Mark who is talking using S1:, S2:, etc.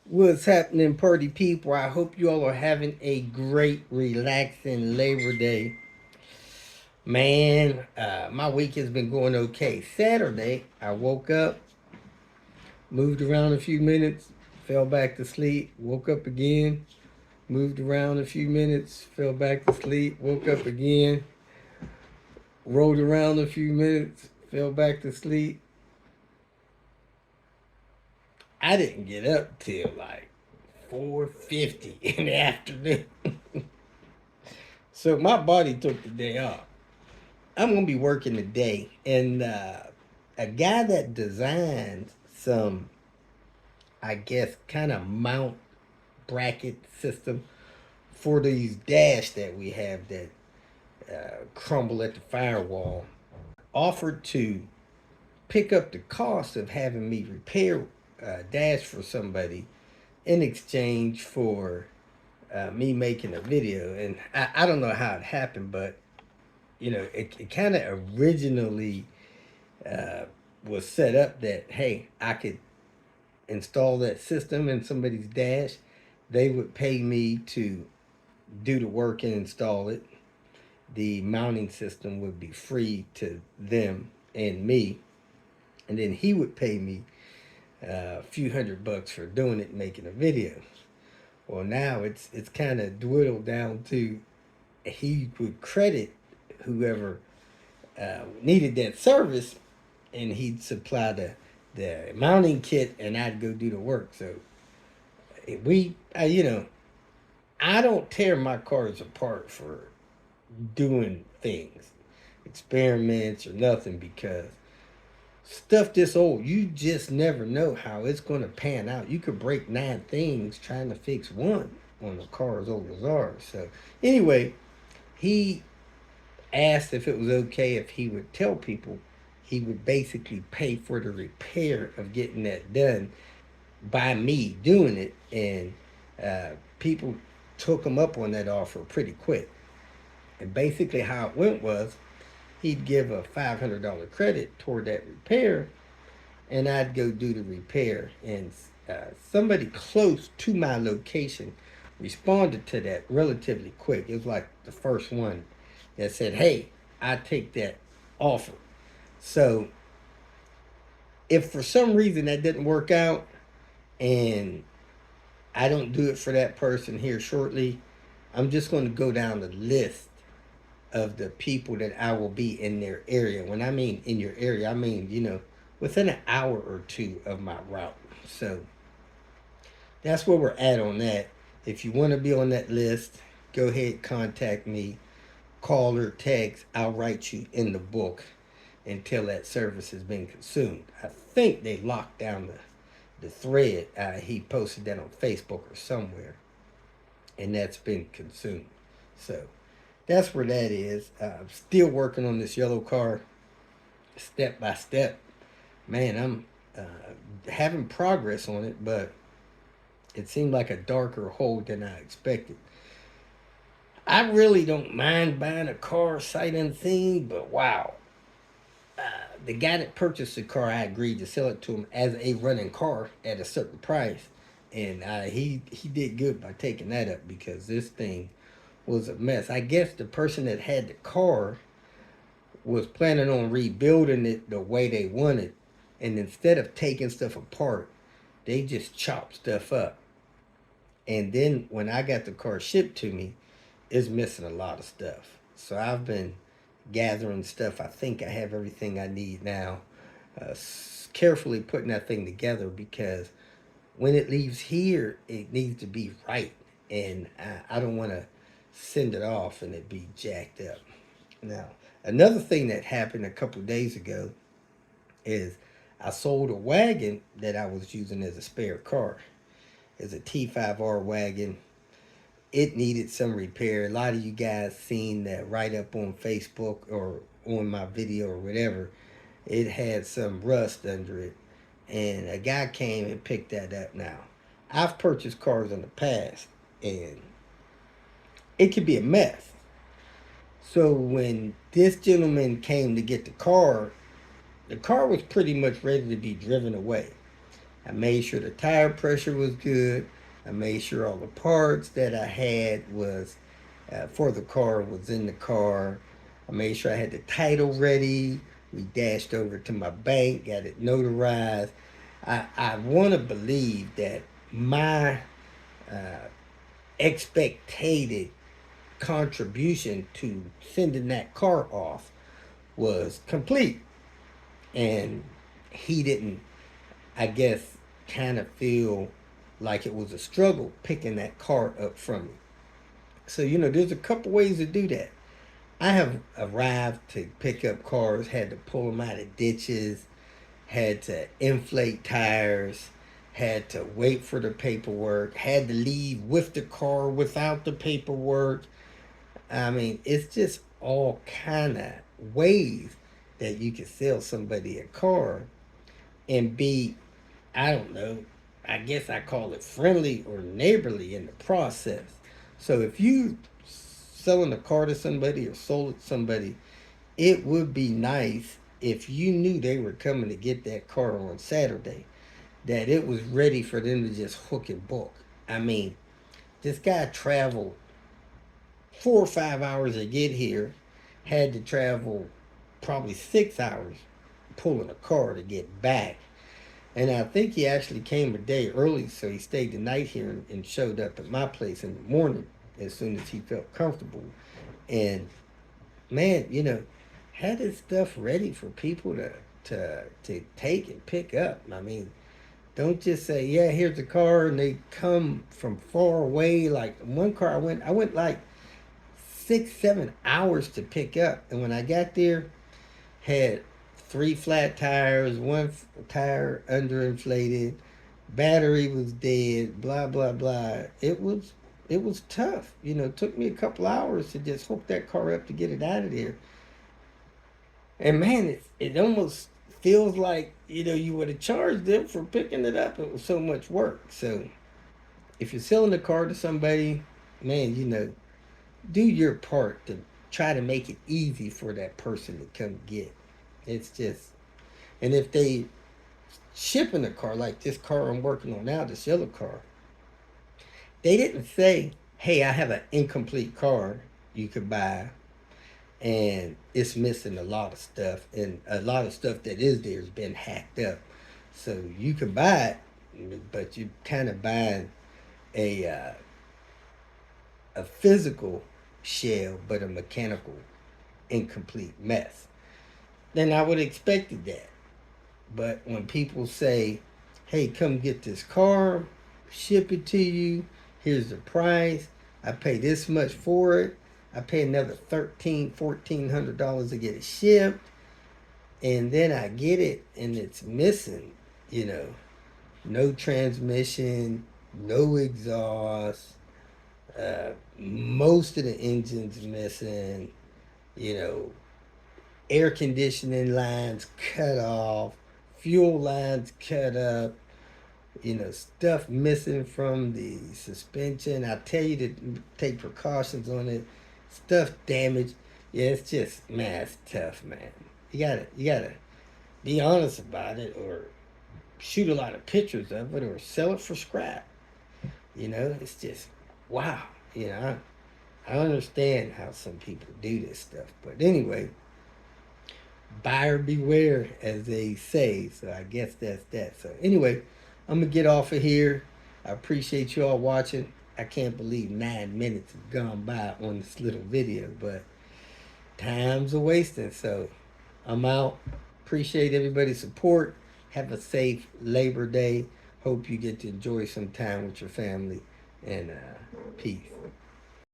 S1: What's happening, party people? I hope you all are having a great, relaxing Labor Day. Man, my week has been going okay. Saturday, I woke up, moved around a few minutes, fell back to sleep, woke up again, moved around a few minutes, fell back to sleep, woke up again, rolled around a few minutes, fell back to sleep. I didn't get up till like 4:50 in the afternoon. So my body took the day off. I'm gonna be working today, and a guy that designs some, I guess, kind of mount bracket system for these dash that we have that crumble at the firewall, offered to pick up the cost of having me repair dash for somebody in exchange for me making a video. And I don't know how it happened, but it kind of originally uh, was set up that hey, I could install that system in somebody's dash. They would pay me to do the work and install it. The mounting system would be free to them and me, and then he would pay me a few $100 for doing it and making a video. Well, now it's kind of dwindled down to he would credit whoever needed that service, and he'd supply the mounting kit, and I'd go do the work. So I don't tear my cars apart for doing things, experiments or nothing, because stuff this old, you just never know how it's going to pan out. You could break nine things trying to fix one on a car as old as ours. So anyway, he asked if it was okay if he would tell people he would basically pay for the repair of getting that done by me doing it, and people took him up on that offer pretty quick. And basically, how it went was he'd give a $500 credit toward that repair, and I'd go do the repair. And somebody close to my location responded to that relatively quick. It was like the first one that said, "Hey, I take that offer." So if for some reason that didn't work out, and I don't do it for that person here shortly, I'm just going to go down the list of the people that I will be in their area. When I mean in your area, I mean, within an hour or two of my route. So that's where we're at on that. If you want to be on that list, go ahead, contact me, call or text. I'll write you in the book until that service has been consumed. I think they locked down the thread. He posted that on Facebook or somewhere, and that's been consumed. So that's where that is. I'm still working on this yellow car, step by step. Man, I'm having progress on it, but it seemed like a darker hole than I expected. I really don't mind buying a car sight unseen, but wow. The guy that purchased the car, I agreed to sell it to him as a running car at a certain price, and he did good by taking that up because this thing was a mess. I guess the person that had the car was planning on rebuilding it the way they wanted, and instead of taking stuff apart, they just chopped stuff up. And then when I got the car shipped to me, it's missing a lot of stuff. So I've been gathering stuff. I think I have everything I need now. Carefully putting that thing together because when it leaves here, it needs to be right, and I don't want to send it off and it be jacked up. Now, another thing that happened a couple of days ago is I sold a wagon that I was using as a spare car. It's a T5R wagon. It needed some repair. A lot of you guys seen that write up on Facebook or on my video or whatever. It had some rust under it, and a guy came and picked that up. Now, I've purchased cars in the past, and it could be a mess. So when this gentleman came to get the car was pretty much ready to be driven away. I made sure the tire pressure was good. I made sure all the parts that I had was for the car was in the car. I made sure I had the title ready. We dashed over to my bank, got it notarized. I want to believe that my uh, expected contribution to sending that car off was complete. And he didn't, I guess, kind of feel like it was a struggle picking that car up from me. So, there's a couple ways to do that. I have arrived to pick up cars, had to pull them out of ditches, had to inflate tires, had to wait for the paperwork, had to leave with the car without the paperwork. I mean, it's just all kind of ways that you can sell somebody a car and be, I don't know, I guess I call it friendly or neighborly in the process. So if you selling a car to somebody or sold it to somebody, it would be nice if you knew they were coming to get that car on Saturday, that it was ready for them to just hook and book. I mean, this guy traveled 4 or 5 hours to get here, had to travel probably 6 hours pulling a car to get back. And I think he actually came a day early, so he stayed the night here and showed up at my place in the morning as soon as he felt comfortable. And man, had his stuff ready for people to take and pick up. I mean, don't just say, yeah, here's the car, and they come from far away. Like one car, I went like 6, 7 hours to pick up, and when I got there, had three flat tires, one tire underinflated, battery was dead, blah blah blah. It was tough. It took me a couple hours to just hook that car up to get it out of there. And man, it almost feels like you would have charged them for picking it up. It was so much work. So if you're selling a car to somebody, man, do your part to try to make it easy for that person to come get. It's just, and if they shipping a car like this car I'm working on now to sell a car, they didn't say, "Hey, I have an incomplete car you could buy, and it's missing a lot of stuff, and a lot of stuff that is there has been hacked up, so you can buy it, but you kind of buying a uh, a physical shell, but a mechanical incomplete mess." Then I would have expected that. But when people say, hey, come get this car, ship it to you, here's the price, I pay this much for it, I pay another $1,300, $1,400 to get it shipped, and then I get it and it's missing, you know, no transmission, no exhaust, most of the engine's missing, you know, air conditioning lines cut off, fuel lines cut up, stuff missing from the suspension. I tell you to take precautions on it. Stuff damaged. Yeah, it's just, man, it's tough, man. You gotta be honest about it, or shoot a lot of pictures of it, or sell it for scrap. It's just, wow. I understand how some people do this stuff, but anyway, buyer beware, as they say. So I guess that's that. So anyway, I'm gonna get off of here. I appreciate you all watching. I can't believe 9 minutes have gone by on this little video, but time's a wasting. So I'm out. Appreciate everybody's support. Have a safe Labor Day. Hope you get to enjoy some time with your family. And peace.